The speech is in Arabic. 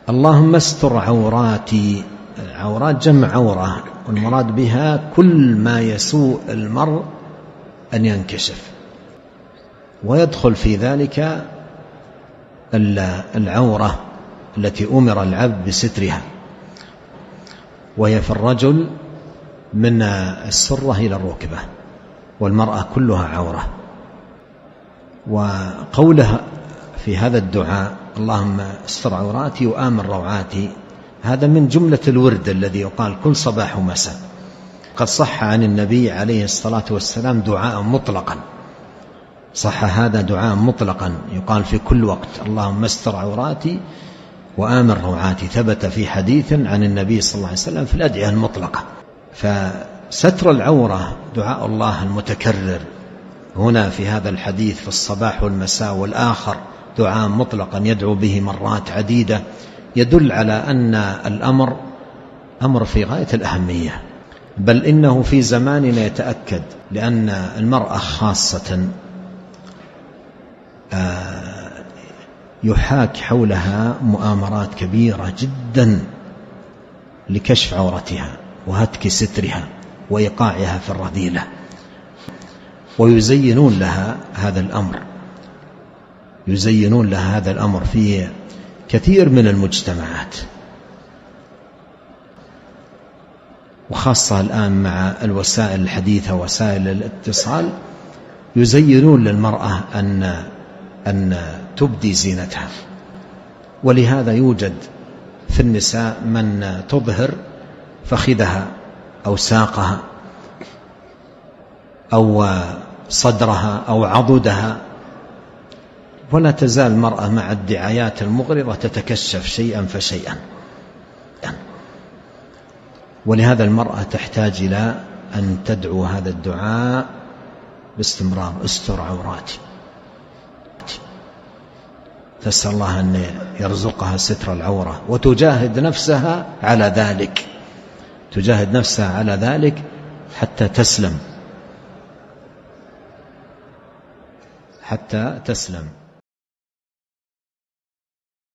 اللهم استر عوراتي. عورات جمع عورة، والمراد بها كل ما يسوء المرء أن ينكشف، ويدخل في ذلك العورة التي أمر العبد بسترها، وهي في الرجل من السرة إلى الركبة، والمرأة كلها عورة. وقوله في هذا الدعاء اللهم استر عوراتي وآمن روعاتي، هذا من جملة الورد الذي يقال كل صباح ومساء. قد صح عن النبي عليه الصلاة والسلام دعاء مطلقا، صح هذا دعاء مطلقا يقال في كل وقت اللهم استر عوراتي وآمن روعاتي، ثبت في حديث عن النبي صلى الله عليه وسلم في الأدعية المطلقة. فستر العورة دعاء الله المتكرر هنا في هذا الحديث في الصباح والمساء، والآخر دعاء مطلقا يدعو به مرات عديدة، يدل على أن الأمر أمر في غاية الأهمية، بل إنه في زماننا يتأكد، لأن المرأة خاصة يحاك حولها مؤامرات كبيرة جدا لكشف عورتها وهتك سترها وإيقاعها في الرذيلة، ويزينون لها هذا الأمر، يزينون لها هذا الأمر في كثير من المجتمعات، وخاصة الآن مع الوسائل الحديثة وسائل الاتصال يزينون للمرأة أن تبدي زينتها. ولهذا يوجد في النساء من تظهر فخذها أو ساقها أو صدرها أو عضدها، ولا تزال المرأة مع الدعايات المغرضة تتكشف شيئا فشيئا. ولهذا المرأة تحتاج إلى أن تدعو هذا الدعاء باستمرار، استر عوراتي، تسأل الله أن يرزقها ستر العورة، وتجاهد نفسها على ذلك، تجاهد نفسها على ذلك حتى تسلم، حتى تسلم.